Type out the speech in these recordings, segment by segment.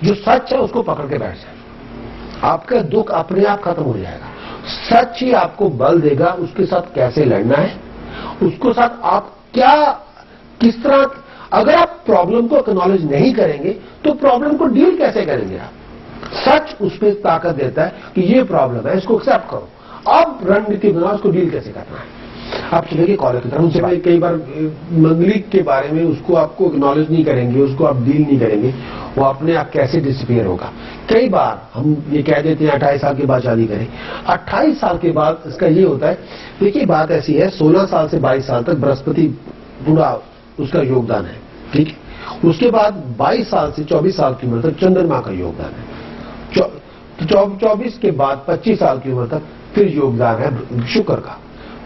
जो सच है उसको पकड़ के बैठ जाए, आपका दुख अपने आप खत्म हो जाएगा। सच ही आपको बल देगा उसके साथ कैसे लड़ना है, उसके साथ आप क्या किस तरह। अगर आप प्रॉब्लम को एक्नॉलेज नहीं करेंगे तो प्रॉब्लम को डील कैसे करेंगे आप। सच उसमें ताकत देता है कि ये प्रॉब्लम है, इसको एक्सेप्ट करो, अब रणनीति बनाओ, उसको डील कैसे करना है। आप चलेंगे कॉलेज की तरफ, उनसे कई बार मंगलिक के बारे में उसको आपको एक्नॉलेज नहीं करेंगे, उसको आप डील नहीं करेंगे, वो अपने आप कैसे डिसअपीयर होगा। कई बार हम ये कह देते हैं 28 साल के बाद शादी करें, 28 साल के बाद इसका ये होता है। देखिए बात ऐसी है, 16 साल से 22 साल तक बृहस्पति पूरा उसका योगदान है, ठीक है। उसके बाद 22 साल से 24 साल की उम्र तक चंद्रमा का योगदान है। 24 के बाद 25 साल की उम्र तक फिर योगदान है शुक्र का।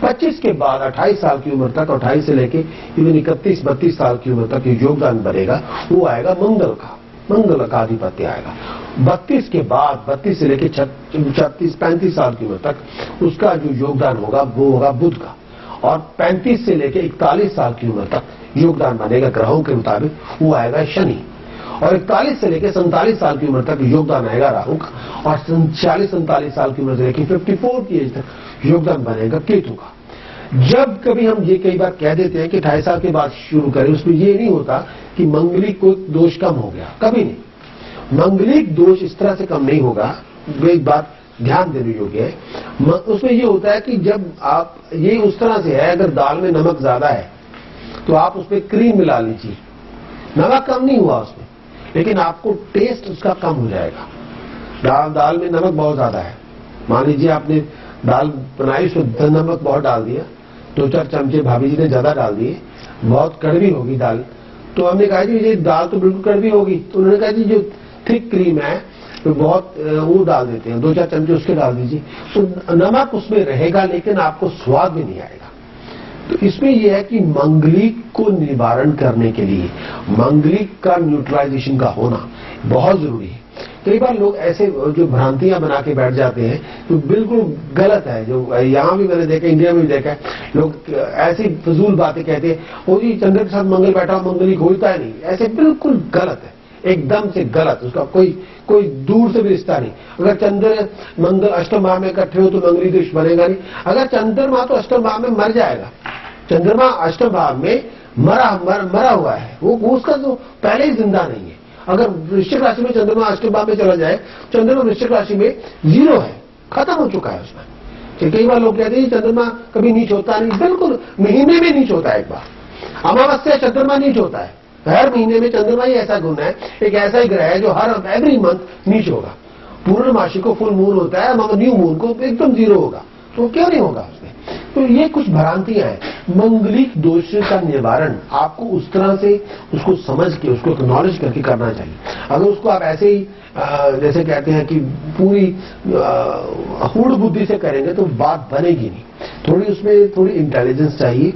25 के बाद 28 साल की उम्र तक, 28 से लेके इवन 31-32 साल की उम्र तक योगदान बनेगा, वो आएगा मंगल का, मंगल का अधिपत्य आएगा। 32 के बाद 32 से लेके 36-35 साल की उम्र तक उसका जो योगदान होगा वो होगा बुध का, और 35 से लेके 41 साल की उम्र तक योगदान बनेगा ग्रहों के मुताबिक, वो आएगा शनि। और 41 से लेकर 47 साल की उम्र तक योगदान आएगा राहु का, और 46-47 साल की उम्र से लेकर 54 की एज तक योगदान बनेगा केतु का। जब कभी हम ये कई बार कह देते हैं कि 28 साल के बाद शुरू करें, उसमें ये नहीं होता कि मंगलिक को दोष कम हो गया, कभी नहीं। मंगलिक दोष इस तरह से कम नहीं होगा, वो एक बात ध्यान देने योग्य है। उसमें ये होता है कि जब आप ये उस तरह से है, अगर दाल में नमक ज्यादा है तो आप उसमें क्रीम मिला लीजिए, नमक कम नहीं हुआ उसमें, लेकिन आपको टेस्ट उसका कम हो जाएगा। दाल में नमक बहुत ज्यादा है, मान लीजिए आपने दाल बनाई, उसमें नमक बहुत डाल दिया, 2-4 चमचे भाभी जी ने ज्यादा डाल दिए, बहुत कड़वी होगी दाल। तो हमने कहा जी ये दाल तो बिल्कुल कड़वी होगी, तो उन्होंने कहा जी जो थिक क्रीम है तो बहुत वो डाल देते हैं, 2-4 चमचे उसके डाल दीजिए, तो नमक उसमें रहेगा लेकिन आपको स्वाद भी नहीं आएगा। तो इसमें यह है कि मंगलिक को निवारण करने के लिए मंगलिक का न्यूट्रलाइजेशन का होना बहुत जरूरी है। कई बार लोग ऐसे जो भ्रांतियां बना के बैठ जाते हैं तो बिल्कुल गलत है, जो यहां भी मैंने देखा, इंडिया में भी देखा है, लोग ऐसी फजूल बातें कहते हैं, ओ जी चंद्र के साथ मंगल बैठा मंगलिक होता है नहीं, ऐसे बिल्कुल गलत है, एकदम से गलत। उसका कोई दूर से भी रिश्ता नहीं। अगर चंद्र मंगल अष्टम भाव में इकट्ठे हो तो मंगली दोष बनेगा नहीं। अगर चंद्रमा तो अष्टम भाव में मर जाएगा, चंद्रमा अष्टम भाव में मरा हुआ है, वो उसका तो पहले ही जिंदा नहीं है। अगर वृश्चिक राशि में चंद्रमा अष्टम भाव में चला जाए, चंद्रमा वृश्चिक राशि में 0 है, खत्म हो चुका है उसमें। कई बार लोग कहते हैं चंद्रमा कभी नीच होता नहीं, बिल्कुल महीने में नीच होता है। एक बार अमावस्या चंद्रमा नीच होता है, हर महीने में चंद्रमा ही ऐसा गुण है, एक ऐसा ही ग्रह है जो हर एवरी मंथ नीच होगा। पूर्णमासी को फुल मून होता है, मगर न्यू मून को एकदम 0 होगा, तो क्यों नहीं होगा उसमें। तो ये कुछ भ्रांतियां हैं। मंगलिक दोष का निवारण आपको उस तरह से उसको समझ के उसको एक्नॉलेज करके करना चाहिए। अगर उसको आप ऐसे ही जैसे कहते हैं कि पूरी हूढ़ बुद्धि से करेंगे तो बात बनेगी नहीं, थोड़ी उसमें थोड़ी इंटेलिजेंस चाहिए।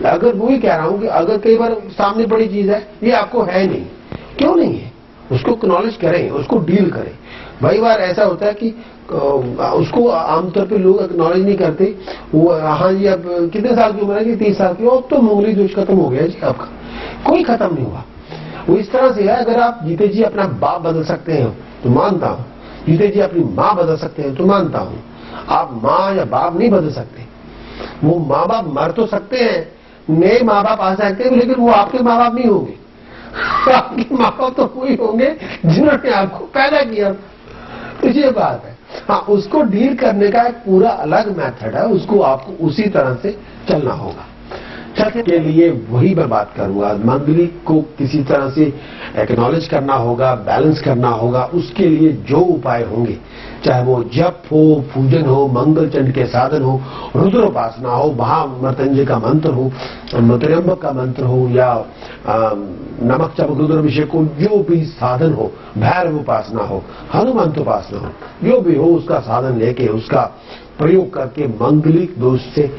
अगर वही कह रहा हूं कि अगर कई बार सामने बड़ी चीज है, ये आपको है नहीं, क्यों नहीं है, उसको एक्नॉलेज करें, उसको डील करें। कई बार ऐसा होता है कि उसको आमतौर पे लोग एक्नॉलेज नहीं करते। वो हाँ जी अब कितने साल की उम्र है कि 30 साल की, और तो मंगली दोष खत्म हो गया जी आपका, कोई खत्म नहीं हुआ। वो इस तरह से है, अगर आप जीते जी अपना बाप बदल सकते हैं तो मानता हूं, जीते जी अपनी माँ बदल सकते हैं तो मानता हूं, आप माँ या बाप नहीं बदल सकते। वो माँ बाप मर तो सकते हैं, नए माँ बाप आ सकते हैं, लेकिन वो आपके माँ बाप नहीं होंगे। आपके माँ बाप तो वही होंगे जिन्होंने आपको पैदा किया। तो ये बात है। हाँ, उसको डील करने का एक पूरा अलग मेथड है, उसको आपको उसी तरह से चलना होगा। चलने के लिए वही मैं बात करूंगा, मंगलिक को किसी तरह से एक्नॉलेज करना होगा, बैलेंस करना होगा। उसके लिए जो उपाय होंगे, चाहे वो जप हो, पूजन हो, मंगल चंड के साधन हो, रुद्रोपासना हो, महामृत्युंजय का मंत्र हो, त्र्यंबक का मंत्र हो, या नमक चमक रुद्राभिषेक हो, जो भी साधन हो, भैरव उपासना हो, हनुमंत उपासना हो, जो भी हो उसका साधन लेके उसका प्रयोग करके मंगलिक दोष से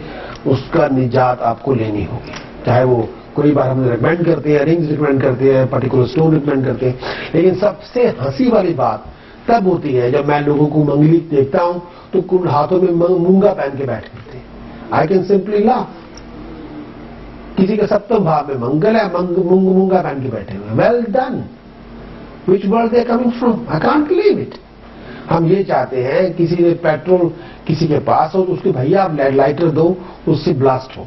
उसका निजात आपको लेनी होगी। चाहे वो कोई बार हम रिकमेंड करते हैं, रिंग्स रिकमेंड करते हैं, पर्टिकुलर स्टोन रिकमेंड करते हैं, लेकिन सबसे हंसी वाली बात तब होती है जब मैं लोगों को मंगलिक देखता हूं तो कुछ हाथों में मूंगा पहन के बैठे होते हैं। I can simply laugh. किसी के सप्तम भाव में मंगल है, मूंगा पहन के बैठे हुए, well done. Which world they are coming from, I can't believe it. हम ये चाहते हैं किसी ने पेट्रोल किसी के पास हो तो उसके भैया आप लाइटर दो, उससे ब्लास्ट हो।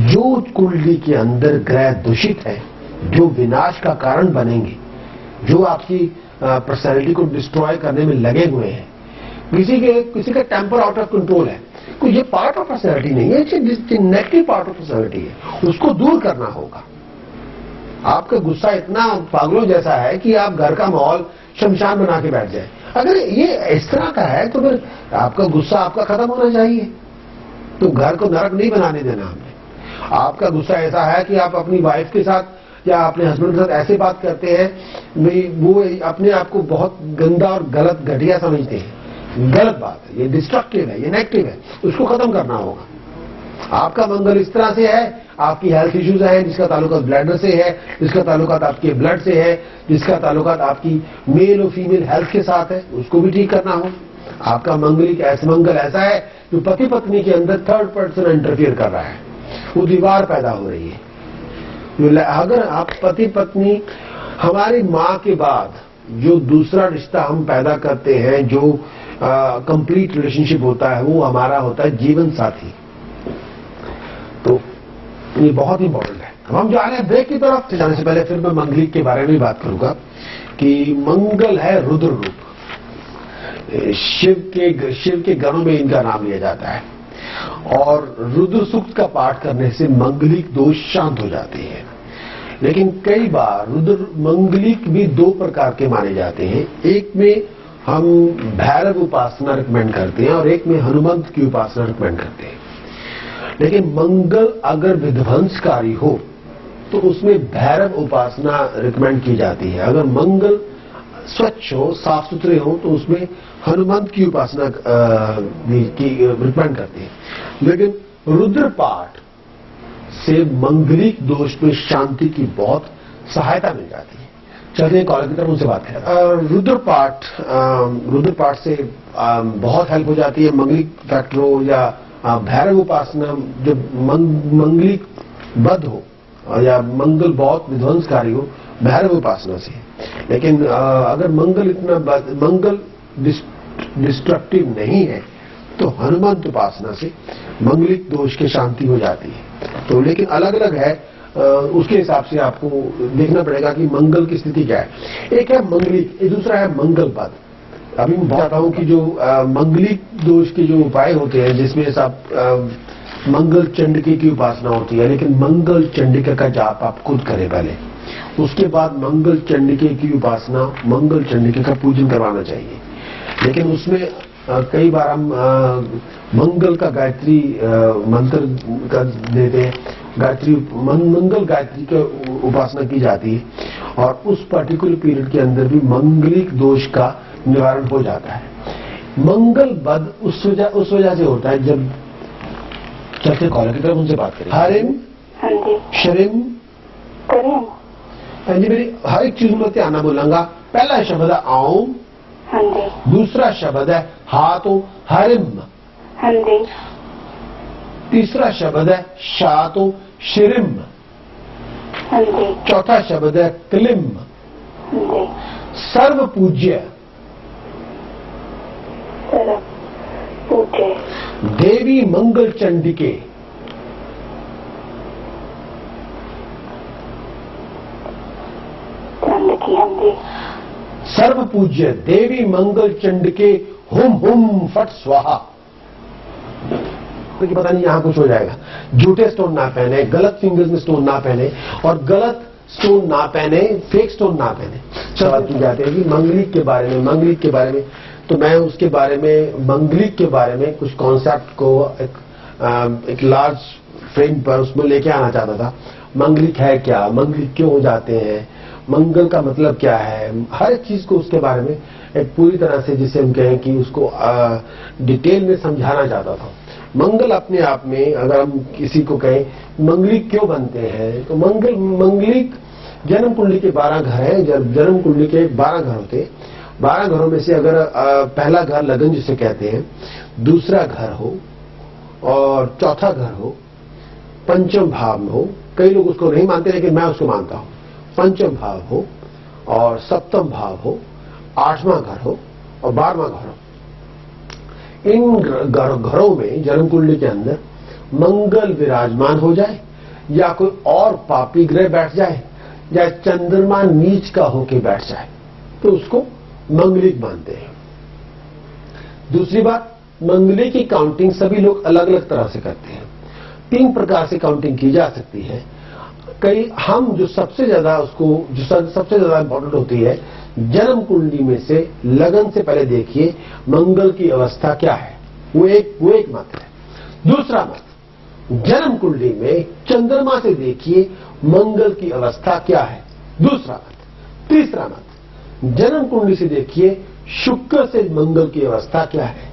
जो कुंडली के अंदर ग्रह दूषित है, जो विनाश का कारण बनेंगे, जो आपकी पर्सनैलिटी को डिस्ट्रॉय करने में लगे हुए हैं, किसी का टेम्पर आउट ऑफ कंट्रोल है, तो ये पार्ट ऑफ पर्सनैलिटी नहीं है, ये नेगेटिव पार्ट ऑफ पर्सनैलिटी है, उसको दूर करना होगा। आपका गुस्सा इतना पागलों जैसा है कि आप घर का माहौल शमशान बना के बैठ जाए। अगर ये इस तरह का है तो फिर आपका गुस्सा आपका खत्म होना चाहिए, तो घर को नरक नहीं बनाने देना हमने। आपका गुस्सा ऐसा है कि आप अपनी वाइफ के साथ या अपने हस्बैंड के साथ ऐसे बात करते हैं, वो अपने आप को बहुत गंदा और गलत घटिया समझते हैं, गलत बात है, ये डिस्ट्रक्टिव है, ये नेगेटिव है, उसको खत्म करना होगा। आपका मंगल इस तरह से है, आपकी हेल्थ इश्यूज हैं जिसका ताल्लुकात ब्लडर से है, जिसका ताल्लुकात आपके ब्लड से है, जिसका ताल्लुकात आपकी मेल और फीमेल हेल्थ के साथ है, उसको भी ठीक करना हो। आपका मंगलिक मंगल ऐसा है जो पति पत्नी के अंदर थर्ड पर्सन इंटरफियर कर रहा है, वो दीवार पैदा हो रही है। अगर आप पति पत्नी, हमारी मां के बाद जो दूसरा रिश्ता हम पैदा करते हैं, जो कंप्लीट रिलेशनशिप होता है, वो हमारा होता है जीवन साथी। तो ये बहुत इंपॉर्टेंट है। अब हम जा रहे हैं ब्रेक की तरफ। जाने से पहले फिर मैं मंगलिक के बारे में भी बात करूंगा कि मंगल है रुद्र रूप, शिव के गणों में इनका नाम लिया जाता है, और रुद्र सूक्त का पाठ करने से मंगलिक दोष शांत हो जाते हैं। लेकिन कई बार रुद्र मंगलिक भी दो प्रकार के माने जाते हैं, एक में हम भैरव उपासना रिकमेंड करते हैं और एक में हनुमंत की उपासना रिकमेंड करते हैं। लेकिन मंगल अगर विध्वंसकारी हो तो उसमें भैरव उपासना रिकमेंड की जाती है। अगर मंगल स्वच्छ हो, साफ सुथरे हो, तो उसमें हनुमंत की उपासना की रिकमेंड करते हैं। लेकिन रुद्र पाठ से मंगलिक दोष में शांति की बहुत सहायता मिल जाती है। चलिए कॉल की तरफ उनसे बात करें। रुद्र पाठ से बहुत हेल्प हो जाती है। मंगलिक फैक्टर हो या भैरव उपासना, जब मंगलिक बद हो या मंगल बहुत विध्वंसकारी हो, भैरव उपासना से। लेकिन अगर मंगल डिस्ट्रक्टिव नहीं है तो हनुमंत उपासना से मंगलिक दोष की शांति हो जाती है। तो लेकिन अलग अलग है, उसके हिसाब से आपको देखना पड़ेगा कि मंगल की स्थिति क्या है। एक है मंगलिक, दूसरा है मंगल पद। अभी मैं बताता हूं कि जो मंगलिक दोष के जो उपाय होते हैं, जिसमें सब मंगल चंडिका की उपासना होती है, लेकिन मंगल चंडिका का जाप आप खुद करें पहले, उसके बाद मंगल चंडिका की उपासना, मंगल चंडिका का पूजन करवाना चाहिए। लेकिन उसमें कई बार हम मंगल का गायत्री मंत्र का देते हैं, मंगल गायत्री की उपासना की जाती है, और उस पर्टिकुलर पीरियड के अंदर भी मंगलिक दोष का निवारण हो जाता है। मंगल बद उस वजह से होता है जब, चलते कॉलर की तरफ उनसे बात करें। हरिम, हाँ जी, शरिम, करें, हाँ जी, मेरी हर एक चीज में ध्यान बोलूंगा। पहला शब्द है ओम, हाँ जी, दूसरा शब्द है हाथों हरिम, हाँ जी, तीसरा शब्द है शातो शिरिम, हाँ जी, चौथा शब्द है क्लिम। हाँ जी, सर्व पूज्य सर्व पूज्य देवी मंगल चंडिके, चंडिकी, हाँ जी, सर्व पूज्य देवी मंगल चंडिके हुम हुम फट स्वाहा। क्योंकि पता नहीं यहां कुछ हो जाएगा। झूठे स्टोन ना पहने, गलत फिंगर्स में स्टोन ना पहने, और गलत स्टोन ना पहने, फेक स्टोन ना पहने। सवाल की जाते हैं कि मंगलिक के बारे में, तो मैं उसके बारे में, मंगलिक के बारे में कुछ कॉन्सेप्ट को एक लार्ज फ्रेम पर उसमें लेके आना चाहता था। मंगलिक है क्या, मंगलिक क्यों हो जाते हैं, मंगल का मतलब क्या है, हर एक चीज को उसके बारे में एक पूरी तरह से, जिसे हम कहें कि उसको डिटेल में समझाना चाहता था। मंगल अपने आप में, अगर हम किसी को कहें मंगलिक क्यों बनते हैं, तो मंगलिक जन्म कुंडली के 12 घर हैं। जन्म कुंडली के 12 घर होते हैं। 12 घरों में से अगर पहला घर लगन जिसे कहते हैं, दूसरा घर हो और चौथा घर हो, पंचम भाव हो, कई लोग उसको नहीं मानते लेकिन मैं उसको मानता हूं, पंचम भाव हो और सप्तम भाव हो, 8वां घर हो और 12वां घर हो, इन घरों में जन्म कुंडली के अंदर मंगल विराजमान हो जाए या कोई और पापी ग्रह बैठ जाए या चंद्रमा नीच का होके बैठ जाए तो उसको मंगलिक मानते हैं। दूसरी बात, मंगली की काउंटिंग सभी लोग अलग अलग तरह से करते हैं। 3 प्रकार से काउंटिंग की जा सकती है। कई हम जो सबसे ज्यादा सबसे ज्यादा इंपॉर्टेंट होती है, जन्म कुंडली में से लगन से पहले देखिए मंगल की अवस्था क्या है, वो एक मत है। दूसरा मत, जन्म कुंडली में चंद्रमा से देखिए मंगल की अवस्था क्या है, दूसरा मत। तीसरा मत, जन्म कुंडली से देखिए शुक्र से मंगल की अवस्था क्या है।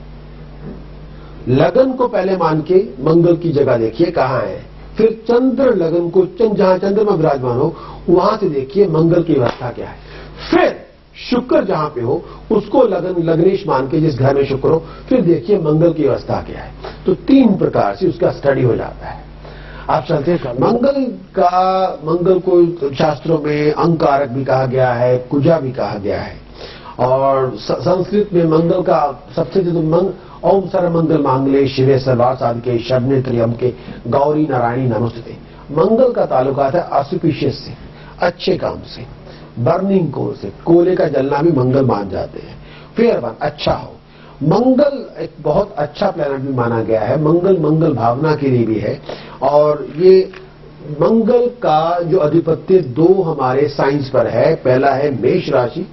लगन को पहले मान के मंगल की जगह देखिए कहां है, फिर चंद्र लगन को जहां चंद्रमा विराजमान हो वहां से देखिए मंगल की अवस्था क्या है, फिर शुक्र जहां पे हो उसको लग्नेश मान के जिस घर में शुक्र हो फिर देखिए मंगल की अवस्था क्या है। तो 3 प्रकार से उसका स्टडी हो जाता है। आप चलते हैं, मंगल को शास्त्रों में अंगारक भी कहा गया है, कुजा भी कहा गया है, और संस्कृत में मंगल का सबसे ज्यादा ओम सर्वमंगल मांगल्ये शिवे सर्वार्थ साधिके शरण्ये त्र्यंबके गौरी नारायणी नमोस्तुते। मंगल का ताल्लुकात है ऑस्पिशियस से, अच्छे काम से, बर्निंग कोल से, कोयले का जलना भी मंगल मान जाते हैं। फेयर वन, अच्छा हो। मंगल एक बहुत अच्छा प्लैनेट भी माना गया है, मंगल भावना के लिए भी है। और ये मंगल का जो अधिपत्य 2 हमारे साइंस पर है, पहला है मेष राशि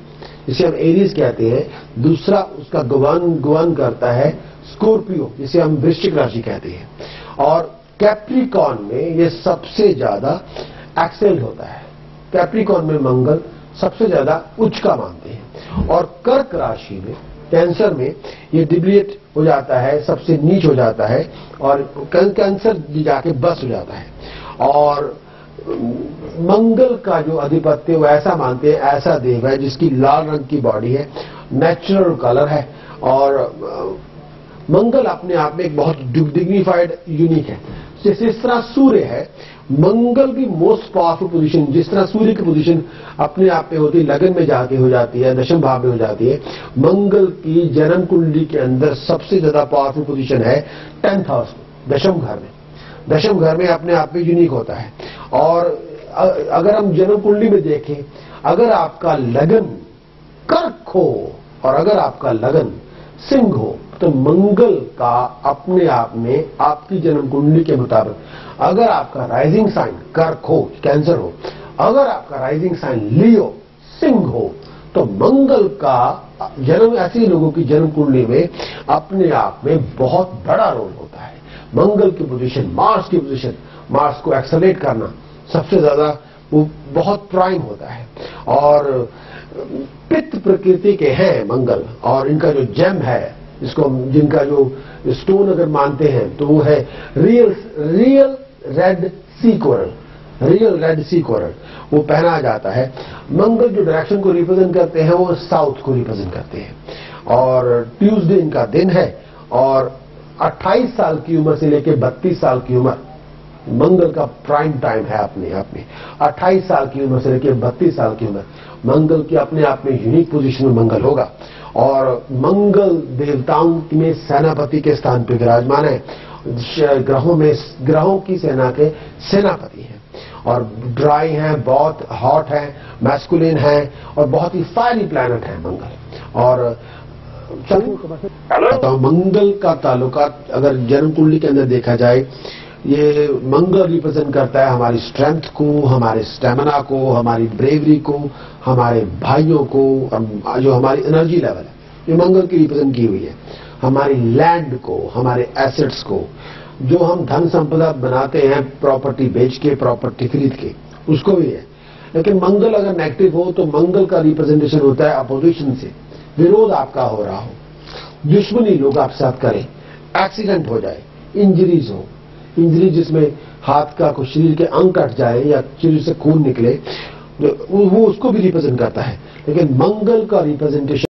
जिसे हम एरीज कहते हैं, दूसरा उसका गवर्न करता है स्कॉर्पियो जिसे हम वृश्चिक राशि कहते हैं, और कैप्रिकॉर्न में ये सबसे ज्यादा एक्सेल्ड होता है। कैप्रिकॉर्न में मंगल सबसे ज्यादा उच्च का मानते हैं, और कर्क राशि में कैंसर में ये डिब्लिएट हो जाता है, सबसे नीच हो जाता है, और कैंसर जाके बस हो जाता है। और मंगल का जो अधिपत्य वो ऐसा मानते हैं, ऐसा देव है जिसकी लाल रंग की बॉडी है, नेचुरल कलर है, और मंगल अपने आप में एक बहुत डिग्निफाइड यूनिक है। जैसे इस तरह सूर्य है, मंगल की मोस्ट पावरफुल पोजीशन, जिस तरह सूर्य की पोजीशन अपने आप में होती है, लगन में जाके हो जाती है, दशम भाव में हो जाती है, मंगल की जन्म कुंडली के अंदर सबसे ज्यादा पावरफुल पोजीशन है 10th हाउस में, दशम घर में। दशम घर में अपने आप में यूनिक होता है। और अगर हम जन्म कुंडली में देखें, अगर आपका लगन कर्क हो और अगर आपका लगन सिंह हो तो मंगल का अपने आप में आपकी जन्म कुंडली के मुताबिक, अगर आपका राइजिंग साइन कर्क हो, कैंसर हो, अगर आपका राइजिंग साइन लियो सिंह हो, तो मंगल का जन्म ऐसे लोगों की जन्म कुंडली में अपने आप में बहुत बड़ा रोल होता है। मंगल की पोजीशन, मार्स की पोजीशन, मार्स को एक्सेलरेट करना सबसे ज्यादा वो बहुत प्राइम होता है। और पित्त प्रकृति के हैं मंगल, और इनका जो जेम है, इसको जिनका जो स्टोन अगर मानते हैं तो वो है रियल रेड सी कोरल, रियल रेड सी कोरल वो पहना जाता है। मंगल जो डायरेक्शन को रिप्रेजेंट करते हैं वो साउथ को रिप्रेजेंट करते हैं, और ट्यूसडे इनका दिन है, और 28 साल की उम्र से लेकर 32 साल की उम्र मंगल का प्राइम टाइम है। अपने आप में 28 साल की उम्र से लेकर 32 साल की उम्र मंगल की अपने आप में यूनिक पोजीशन में मंगल होगा। और मंगल देवताओं में सेनापति के स्थान पर विराजमान है, ग्रहों की सेना के सेनापति हैं, और ड्राई हैं, बहुत हॉट है, मैस्कुलिन है, और बहुत ही फायरी प्लैनेट है मंगल। और तो मंगल का ताल्लुकात अगर जन्म कुंडली के अंदर देखा जाए, ये मंगल रिप्रेजेंट करता है हमारी स्ट्रेंथ को, हमारे स्टेमिना को, हमारी ब्रेवरी को, हमारे भाइयों को, जो हमारी एनर्जी लेवल है ये मंगल की रिप्रेजेंट की हुई है। हमारी लैंड को, हमारे एसेट्स को, जो हम धन संपदा बनाते हैं प्रॉपर्टी बेच के, प्रॉपर्टी खरीद के, उसको भी है। लेकिन मंगल अगर नेगेटिव हो तो मंगल का रिप्रेजेंटेशन होता है अपोजिशन से, विरोध आपका हो रहा हो, दुश्मनी लोग आपके साथ करें, एक्सीडेंट हो जाए, इंजरीज हो, इंजरी जिसमें हाथ का कुछ शरीर के अंग कट जाए या शरीर से खून निकले, वो उसको भी रिप्रेजेंट करता है। लेकिन मंगल का रिप्रेजेंटेशन